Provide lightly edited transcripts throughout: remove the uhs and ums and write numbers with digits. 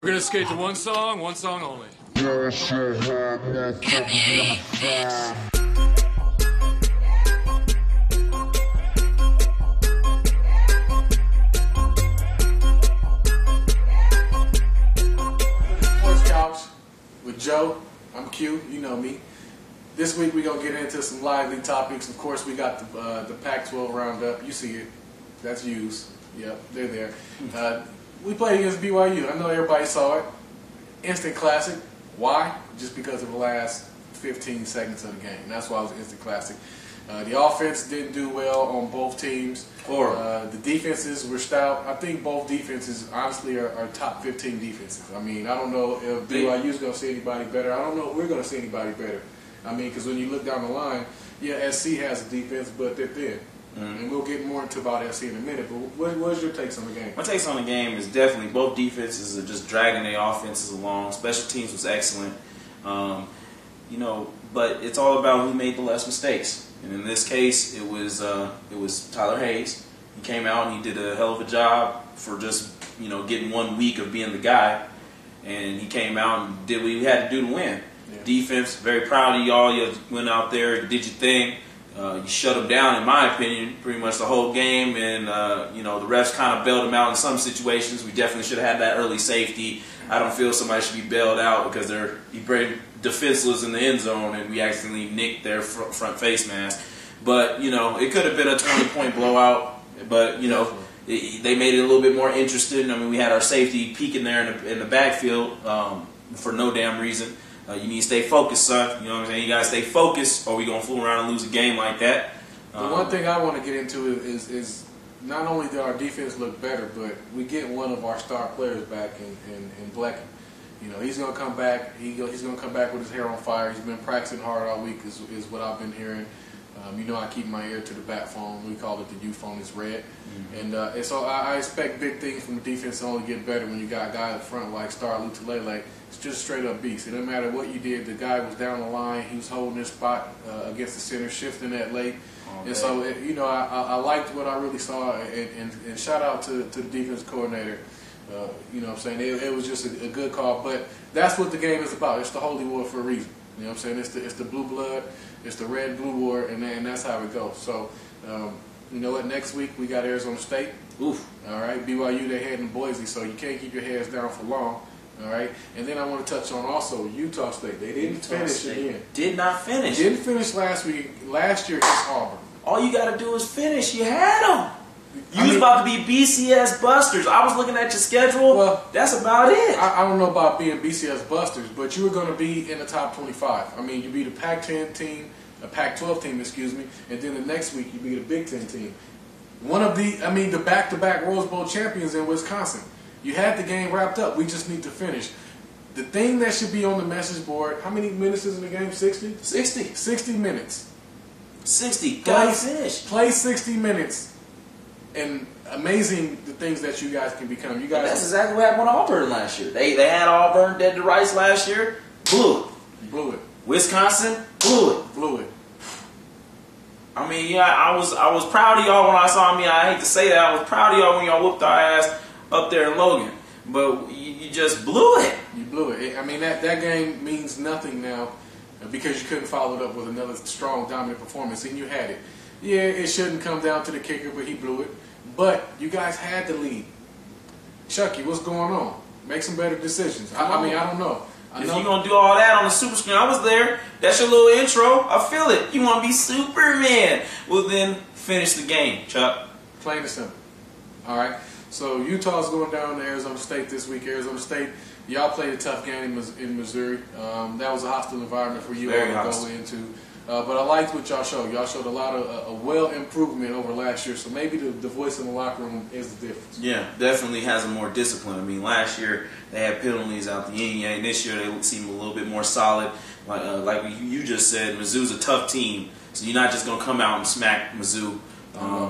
We're gonna skate to one song only. Sports Couch with Joe. I'm Q, you know me. This week we're gonna get into some lively topics. Of course, we got the Pac-12 roundup. You see it. That's Utes. Yep, they're there. We played against BYU. I know everybody saw it. Instant classic. Why? Just because of the last 15 seconds of the game. That's why it was an instant classic. The offense didn't do well on both teams. The defenses were stout. I think both defenses, honestly, are top 15 defenses. I mean, I don't know if BYU's going to see anybody better. I don't know if we're going to see anybody better. I mean, because when you look down the line, yeah, SC has a defense, but they're thin. And we'll get more into about SC in a minute, but what's your takes on the game? My takes on the game is definitely both defenses are just dragging their offenses along. Special teams was excellent. But it's all about who made the less mistakes. And in this case, it was Tyler Hayes. He came out and he did a hell of a job for just, getting 1 week of being the guy. And he came out and did what he had to do to win. Yeah. Defense, very proud of y'all. You went out there, did your thing. You shut them down, in my opinion, pretty much the whole game, and the refs kind of bailed them out in some situations. We definitely should have had that early safety. I don't feel somebody should be bailed out because he brought defenseless in the end zone, and we accidentally nicked their front face mask. But it could have been a 20-point blowout. But they made it a little bit more interesting. I mean, we had our safety peeking there in the backfield for no damn reason. You need to stay focused, son. You know what I'm saying? You got to stay focused, or we're going to fool around and lose a game like that. The one thing I want to get into is not only did our defense look better, but we get one of our star players back in Bleck. He's going to come back. He's going to come back with his hair on fire. He's been practicing hard all week is what I've been hearing. I keep my ear to the bat phone. We call it the U phone. It's red. And so I expect big things from the defense to only get better when you got a guy up front like Star Lutulele. It's just straight up beast. It doesn't matter what you did. The guy was down the line. He was holding his spot against the center, shifting that late. Okay. And so, I liked what I really saw. And shout out to the defense coordinator. You know what I'm saying? It was just a good call. But that's what the game is about. It's the holy war for a reason. You know what I'm saying? It's the blue blood. It's the red blue war, and that's how it goes. So, you know what? Next week we got Arizona State. Oof. All right. BYU, they heading to Boise, so you can't keep your heads down for long. All right. And then I want to touch on also Utah State. They didn't finish again. Did not finish. Didn't finish last year against Auburn. All you got to do is finish. You had them. You was about to be BCS Busters. I was looking at your schedule. Well, that's about it. I don't know about being BCS Busters, but you were going to be in the top 25. I mean, you beat a Pac-10 team, a Pac-12 team, excuse me, and then the next week you beat a Big Ten team. The back-to-back Rose Bowl champions in Wisconsin. You had the game wrapped up. We just need to finish. The thing that should be on the message board, how many minutes is in the game? 60? 60 minutes. 60. Gotta finish. Play 60 minutes. And amazing the things that you guys can become. You guys. That's exactly what happened with Auburn last year. They had Auburn dead to rights last year. Blew it. Wisconsin blew it. I mean, I was proud of y'all when I saw me. I hate to say that. I was proud of y'all when y'all whooped our ass up there in Logan. But you just blew it. You blew it. I mean, that game means nothing now because you couldn't follow it up with another strong, dominant performance, and you had it. Yeah, it shouldn't come down to the kicker, but he blew it. But you guys had the lead. Chucky, what's going on? Make some better decisions. I don't know. If you're going to do all that on the super screen, I was there. That's your little intro. I feel it. You want to be Superman. Well, then finish the game, Chuck. Plain and simple. All right. So Utah's going down to Arizona State this week. Arizona State, y'all played a tough game in Missouri. That was a hostile environment for you all to go into. But I liked what y'all showed. Y'all showed a lot of a improvement over last year. So maybe the voice in the locker room is the difference. Yeah, definitely has a more discipline. I mean, last year they had penalties out the yin yang. This year they seem a little bit more solid. Like you just said, Mizzou's a tough team. So you're not just going to come out and smack Mizzou.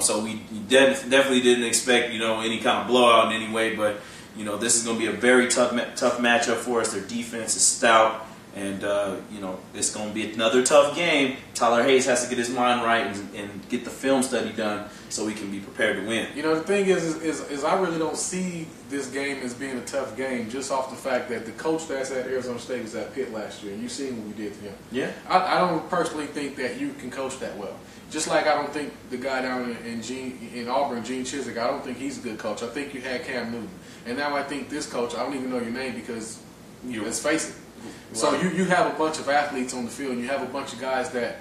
So we definitely didn't expect any kind of blowout in any way. But this is going to be a very tough matchup for us. Their defense is stout. And, it's going to be another tough game. Tyler Hayes has to get his mind right and get the film study done so he can be prepared to win. The thing is I really don't see this game as being a tough game just off the fact that the coach that's at Arizona State was at Pitt last year, and you've seen what we did to him. Yeah. I don't personally think that you can coach that well. Just like I don't think the guy down in Auburn, Gene Chizik, I don't think he's a good coach. I think you had Cam Newton. And now I think this coach, I don't even know your name because, let's face it. Right. So you have a bunch of athletes on the field, and you have a bunch of guys that,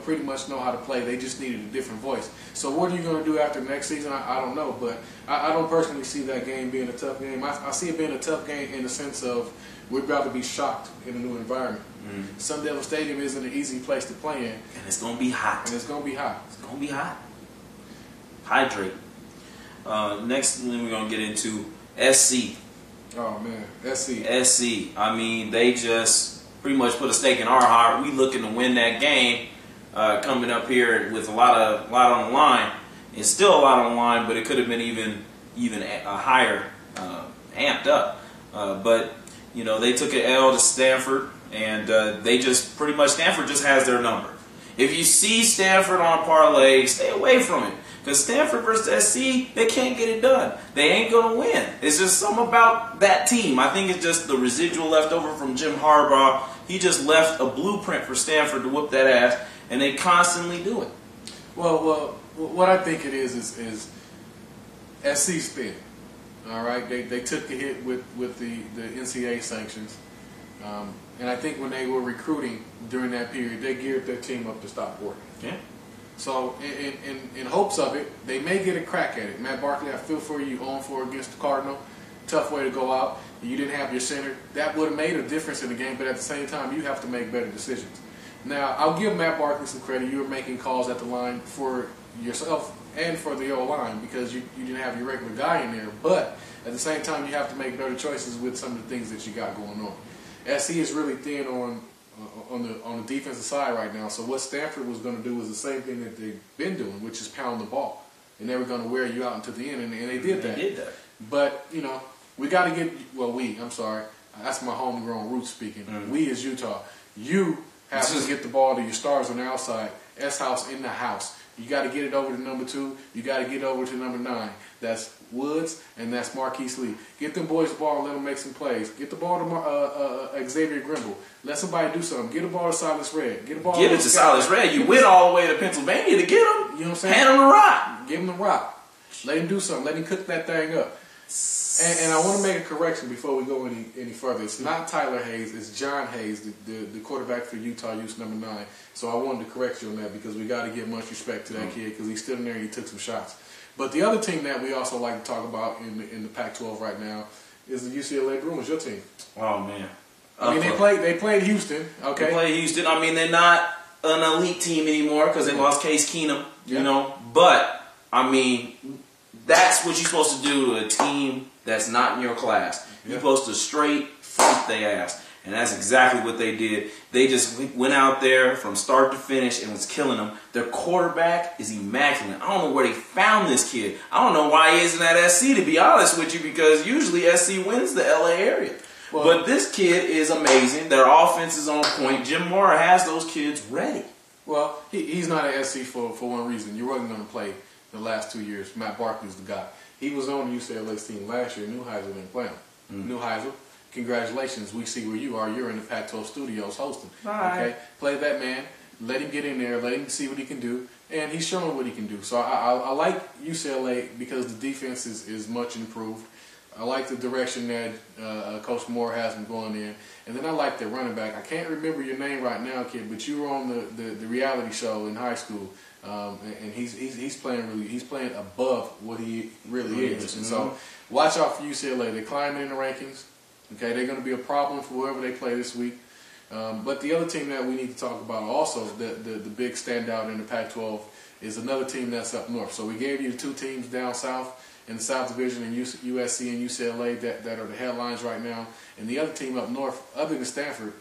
pretty much know how to play. They just needed a different voice. So what are you going to do after next season? I don't know. But I don't personally see that game being a tough game. I see it being a tough game in the sense of we're about to be shocked in a new environment. Mm-hmm. Sun Devil Stadium isn't an easy place to play in. And it's going to be hot. It's going to be hot. Hydrate. Next thing we're going to get into SC. Oh, man. SC. I mean, they just pretty much put a stake in our heart. We looking to win that game coming up here with a lot on the line. It's still a lot on the line, but it could have been even a higher, amped up. But, they took an L to Stanford, and they just pretty much, Stanford just has their number. If you see Stanford on a parlay, stay away from it. Because Stanford versus SC, they can't get it done. They ain't going to win. It's just something about that team. I think it's just the residual left over from Jim Harbaugh. He just left a blueprint for Stanford to whoop that ass, and they constantly do it. Well, what I think it is SC's thin. All right? They took a hit with the NCAA sanctions. And I think when they were recruiting during that period, they geared their team up to stop working. Yeah. So in hopes of it, they may get a crack at it. Matt Barkley, I feel for you. 0-4 against the Cardinal. Tough way to go out. You didn't have your center. That would have made a difference in the game, but at the same time, you have to make better decisions. Now, I'll give Matt Barkley some credit. You were making calls at the line for yourself and for the O-line because you didn't have your regular guy in there. But at the same time, you have to make better choices with some of the things that you got going on. SC is really thin on the defensive side right now. So what Stanford was going to do was the same thing that they've been doing, which is pound the ball. And they were going to wear you out until the end, and they did that. But, we got to get, I'm sorry. That's my homegrown roots speaking. Mm-hmm. We as Utah. You have to get the ball to your stars on the outside. S-House in the house. You got to get it over to number 2. You got to get it over to number 9. That's Woods, and that's Marquise Lee. Get them boys the ball and let them make some plays. Get the ball to Xavier Grimble. Let somebody do something. Get the ball to Silas Red. Get it to Silas Red. You went all the way to Pennsylvania to get him. You know what I'm saying? Hand him the rock. Give him the rock. Let him do something. Let him cook that thing up. And I want to make a correction before we go any further. It's not Tyler Hayes. It's John Hayes, the quarterback for Utah Utes number 9. So I wanted to correct you on that because we got to give much respect to that kid because he's still in there and he took some shots. But the other team that we also like to talk about in the Pac-12 right now is the UCLA Bruins, your team. Oh, man. I mean, they played Houston, okay? They played Houston. I mean, they're not an elite team anymore because they lost Case Keenum, But, I mean, that's what you're supposed to do to a team that's not in your class. You're supposed to straight front their ass. And that's exactly what they did. They just went out there from start to finish and was killing them. Their quarterback is immaculate. I don't know where they found this kid. I don't know why he isn't at SC, to be honest with you, because usually SC wins the LA area. Well, but this kid is amazing. Their offense is on point. Jim Mora has those kids ready. Well, he's not at SC for one reason. You wasn't going to play the last 2 years. Matt Barkley's the guy. He was on UCLA's team last year. Neuheisel didn't play him. Neuheisel, congratulations. We see where you are. You're in the Pac-12 studios hosting. Okay, play that man. Let him get in there. Let him see what he can do. And he's showing what he can do. So I like UCLA because the defense is much improved. I like the direction that Coach Moore has them going in. And then I like their running back. I can't remember your name right now, kid, but you were on the reality show in high school. And he's playing above what he really is. And so watch out for UCLA. They're climbing in the rankings. Okay, they're going to be a problem for whoever they play this week. But the other team that we need to talk about also, the big standout in the Pac-12, is another team that's up north. So we gave you the 2 teams down south in the South Division, and USC and UCLA that are the headlines right now. And the other team up north, other than Stanford,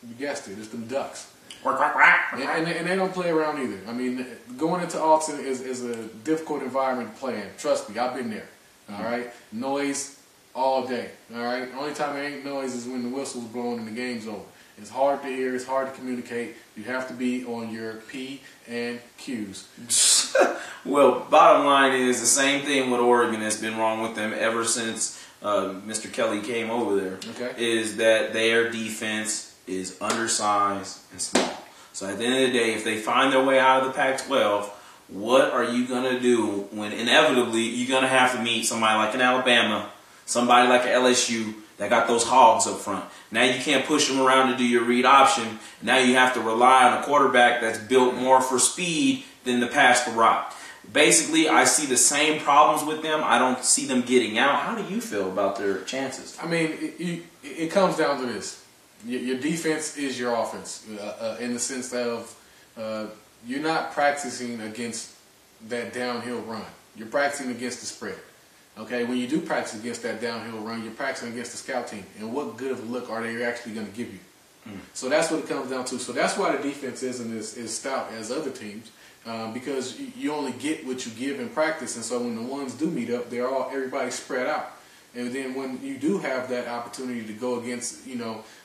you guessed it, it's them Ducks. And they don't play around either. I mean, going into Austin is a difficult environment to play in. Trust me, I've been there. All right? Noise, all day. All right. The only time there ain't noise is when the whistle's blowing and the game's over. It's hard to hear. It's hard to communicate. You have to be on your P and Qs. Well, bottom line is the same thing with Oregon that's been wrong with them ever since Mr. Kelly came over there. Okay. Is that their defense is undersized and small. So at the end of the day, if they find their way out of the Pac-12, what are you going to do when inevitably you're going to have to meet somebody like an Alabama, somebody like an LSU that got those hogs up front? Now you can't push them around to do your read option. Now you have to rely on a quarterback that's built more for speed than to pass the rock. Basically, I see the same problems with them. I don't see them getting out. How do you feel about their chances? I mean, it comes down to this. Your defense is your offense in the sense of you're not practicing against that downhill run. You're practicing against the spread. Okay, when you do practice against that downhill run, you're practicing against the scout team. And what good of a look are they actually going to give you? So that's what it comes down to. So that's why the defense isn't as stout as other teams, because you only get what you give in practice. And so when the ones do meet up, everybody's spread out. And then when you do have that opportunity to go against,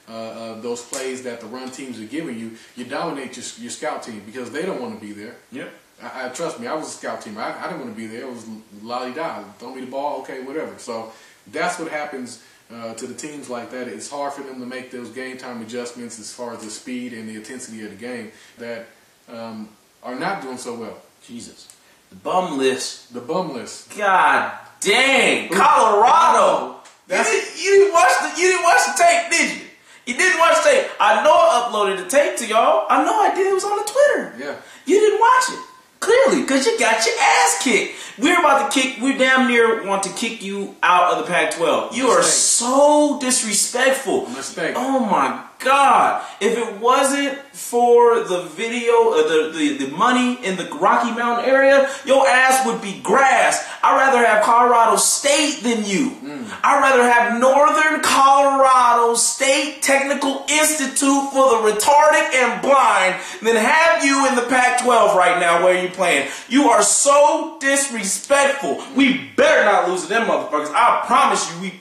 those plays that the run teams are giving you, you dominate your scout team because they don't want to be there. Yep. I trust me, I was a scout team. I didn't want to be there. It was la-di-da. Throw me the ball, okay, whatever. So that's what happens to the teams like that. It's hard for them to make those game time adjustments as far as the speed and the intensity of the game that are not doing so well. Jesus. The bum list. The bum list. God dang. Colorado. You didn't watch the tape, did you? You didn't watch the tape. I know I uploaded the tape to y'all. I know I did. It was on the Twitter. Yeah. You didn't watch it. Clearly, because you got your ass kicked. We damn near want to kick you out of the Pac-12. You are so disrespectful. Mistake. Oh my God. If it wasn't for the video, the money in the Rocky Mountain area, your ass would be grass. I'd rather have Colorado State than you. I'd rather have Northern Colorado State Technical Institute for the retarded and blind than have you in the Pac-12 right now where you're playing. You are so disrespectful. We better not lose to them motherfuckers. I promise you,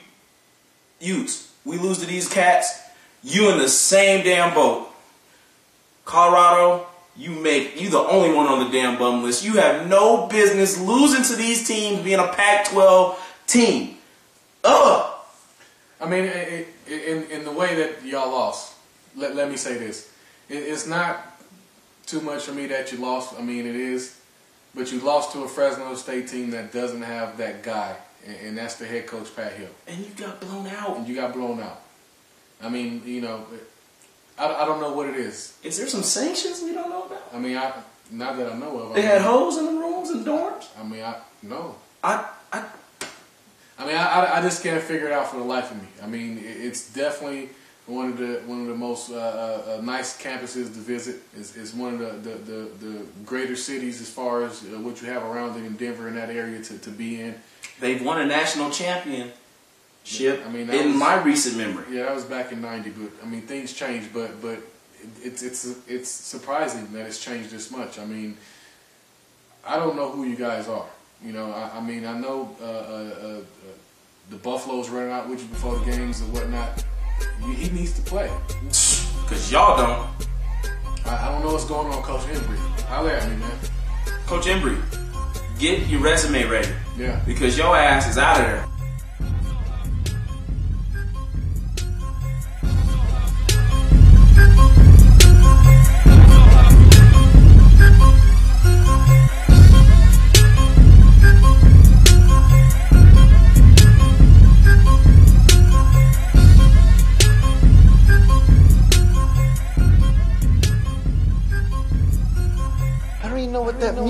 Utes, we lose to these cats, you in the same damn boat. Colorado, you the only one on the damn bum list. You have no business losing to these teams being a Pac-12 team. Ugh. I mean, in the way that y'all lost, let me say this. It's not too much for me that you lost. I mean, it is. But you lost to a Fresno State team that doesn't have that guy, and that's the head coach, Pat Hill. And you got blown out. I mean, I don't know what it is. Is there some sanctions we don't know about? I mean, not that I know of. They had hoes in the rooms and dorms? I mean, no. I I just can't figure it out for the life of me. I mean, it's definitely one of the most nice campuses to visit. It's one of the greater cities as far as what you have around it in Denver and that area to be in. They've won a national championship. I mean, in my recent memory. Yeah, that was back in '90. But I mean, things change. But it's surprising that it's changed this much. I mean, I don't know who you guys are. I mean, I know the Buffalo's running out with you before the games and whatnot. He needs to play. Because y'all don't. I don't know what's going on, Coach Embry. Holler at me, man. Coach Embry, get your resume ready. Yeah. Because your ass is out of there. I don't even know what that means.